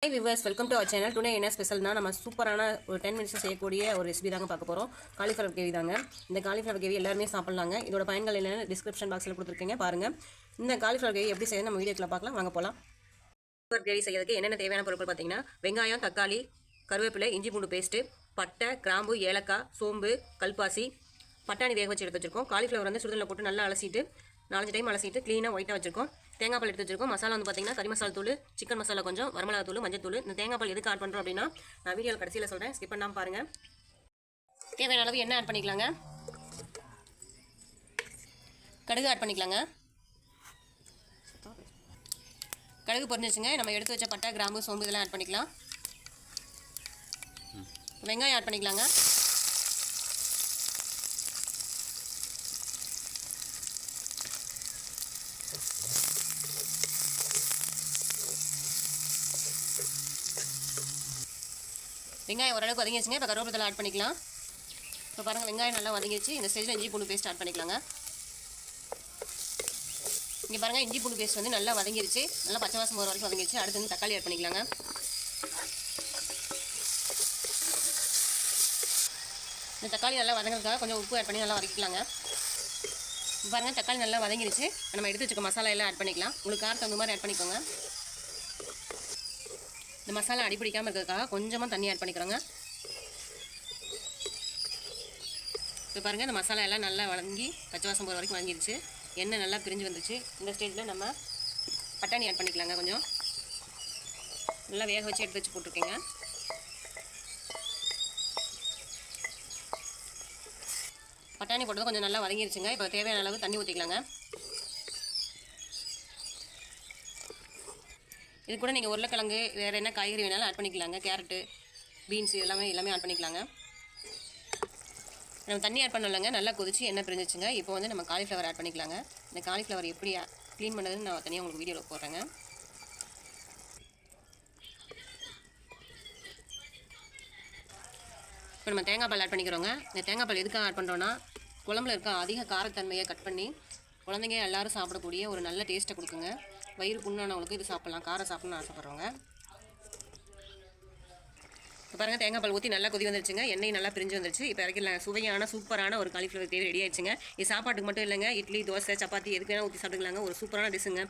Hi viewers, welcome to our channel. Today என்ன ஸ்பெஷல்னா நம்ம சூப்பரான ஒரு 10 மினிட்ஸ் செய்யக்கூடிய ஒரு ரெசிபி தாங்க பார்க்க போறோம். காலிஃப்ளவர் கிரேவி தாங்க. இந்த காலிஃப்ளவர் கிரேவி எல்லாரும் சாப்பிடலாங்க. இதோட பயன்கள் என்னன்னு டிஸ்கிரிப்ஷன் பாக்ஸ்ல கொடுத்திருக்கேன் பாருங்க. இந்த காலிஃப்ளவர் கிரேவி எப்படி செய்யணும் நம்ம வீடியோக்குள்ள பார்க்கலாம். வாங்க போலாம். காலிஃப்ளவர் கிரேவி செய்யறதுக்கு என்னென்ன தேவையான பொருட்கள் பார்த்தீங்கன்னா வெங்காயம், தக்காளி, கருவேப்பிலை, இஞ்சி பூண்டு பேஸ்ட், பட்டை, கிராம்பு, ஏலக்காய், சோம்பு, கல்பாசி, பட்டாணி வேக வச்சு எடுத்து வச்சிருக்கோம். காலிஃப்ளவர் வந்து சுடுதண்ணில் போட்டு நல்லா அலசிட்டு 4 டைம் அலசிட்டு க்ளீனாக ஒயிட்டாக வச்சிருக்கோம். தேங்காய் பால் எடுத்து வச்சிருக்கோம். மசாலா வந்து பார்த்தீங்கன்னா கறி மசாலா தூள், சிக்கன் மசாலா கொஞ்சம், வரமிளகா தூள், மஞ்சள் தூள். இந்த தேங்காய் பால் எதுக்கு ஆட் பண்ணுறோம் அப்படின்னா நான் வீடியோவில் கடைசியில் சொல்கிறேன், ஸ்கிப் பண்ணாமல் பாருங்கள். தேவையான அளவு எண்ணெய் ஆட் பண்ணிக்கலாங்க. கடுகு ஆட் பண்ணிக்கலாங்க. கடுகு பொரிஞ்சிச்சுங்க. நம்ம எடுத்து வச்ச பட்டை, கிராம்பு, சோம்பு இதெல்லாம் ஆட் பண்ணிக்கலாம். வெங்காயம் ஆட் பண்ணிக்கலாங்க. வெங்காயம் ஓரளவுக்கு வதங்கிடுச்சுங்க. இப்போ கருவேப்பிலை ஆட் பண்ணிக்கலாம். இப்போ பாருங்கள் வெங்காயம் நல்லா வதங்கிடுச்சு. இந்த ஸ்டேஜில் இஞ்சி பூண்டு பேஸ்ட் ஆட் பண்ணிக்கலாங்க. இங்கே பாருங்கள் இஞ்சி பூண்டு பேஸ்ட் வந்து நல்லா வதங்கிடுச்சு. நல்லா பச்சை வாசம் போகிற வரைக்கும் வதங்கிடுச்சு. அடுத்து வந்து தக்காளி ஆட் பண்ணிக்கலாங்க. இந்த தக்காளி நல்லா வதங்கிறதுக்காக கொஞ்சம் உப்பு ஆட் பண்ணி நல்லா வதக்கிக்கலாங்க. பாருங்கள் தக்காளி நல்லா வதங்கிடுச்சு. நம்ம எடுத்து வச்சுக்க மசாலா எல்லாம் ஆட் பண்ணிக்கலாம். உங்களுக்கு காரத்தை அந்த மாதிரி ஆட் பண்ணிக்கோங்க. இந்த மசாலா அடிப்பிடிக்காமல் இருக்கிறதுக்காக கொஞ்சமாக தண்ணி ஆட் பண்ணிக்கிறோங்க. இப்போ பாருங்கள் இந்த மசாலா எல்லாம் நல்லா வதங்கி பச்சை வாசம் போகிற வரைக்கும் வதங்கிடுச்சு. எண்ணெய் நல்லா பிரிஞ்சு வந்துச்சு. இந்த ஸ்டேஜில் நம்ம பட்டாணி ஆட் பண்ணிக்கலாங்க. கொஞ்சம் நல்லா வேக வச்சு எடுத்து வச்சு போட்டிருக்கேங்க. பட்டாணி போட்டது கொஞ்சம் நல்லா வதங்கிடுச்சுங்க. இப்போ தேவையான அளவு தண்ணி ஊற்றிக்கலாங்க. இது கூட நீங்கள் உருளைக்கிழங்கு வேறு என்ன காய்கறி வேணாலும் ஆட் பண்ணிக்கலாங்க. கேரட்டு, பீன்ஸ் எல்லாமே ஆட் பண்ணிக்கலாங்க. நம்ம தண்ணி ஆட் பண்ணலைங்க. நல்லா கொதிச்சு எண்ணெய் பிரிஞ்சிச்சுங்க. இப்போ வந்து நம்ம காலிஃப்ளவர் ஆட் பண்ணிக்கலாங்க. இந்த காலிஃப்ளவர் எப்படி க்ளீன் பண்ணுறதுன்னு நான் தனியாக உங்களுக்கு வீடியோவில் போடுறேங்க. இப்போ நம்ம தேங்காய் பால் ஆட் பண்ணிக்கிறோங்க. இந்த தேங்காய் பால் எதுக்காக ஆட் பண்ணுறோன்னா குழம்புல இருக்க அதிக காரத்தன்மையை கட் பண்ணி குழந்தைங்க எல்லோரும் சாப்பிடக்கூடிய ஒரு நல்ல டேஸ்ட்டை கொடுக்குங்க. வயிறு புண்ணானவங்களுக்கு இது சாப்பிட்லாம். காரம் சாப்பிட்ணுன்னு ஆசைப்படுறவங்க. இப்போ பாருங்கள் தேங்காய் பால் ஊற்றி நல்லா கொதி வந்துருச்சுங்க. எண்ணெய் நல்லா பிரிஞ்சு வந்துருச்சு. இப்போ இறக்கிடலாம். சுவையான சூப்பரான ஒரு காலிஃப்ளவர் கிரேவி ரெடி ஆயிடுச்சுங்க. இது சாப்பாட்டுக்கு மட்டும் இல்லைங்க, இட்லி, தோசை, சப்பாத்தி எதுக்கு வேணால் ஊற்றி சாப்பிட்டுக்கலாங்க. ஒரு சூப்பரான டிஷ்ஷுங்க.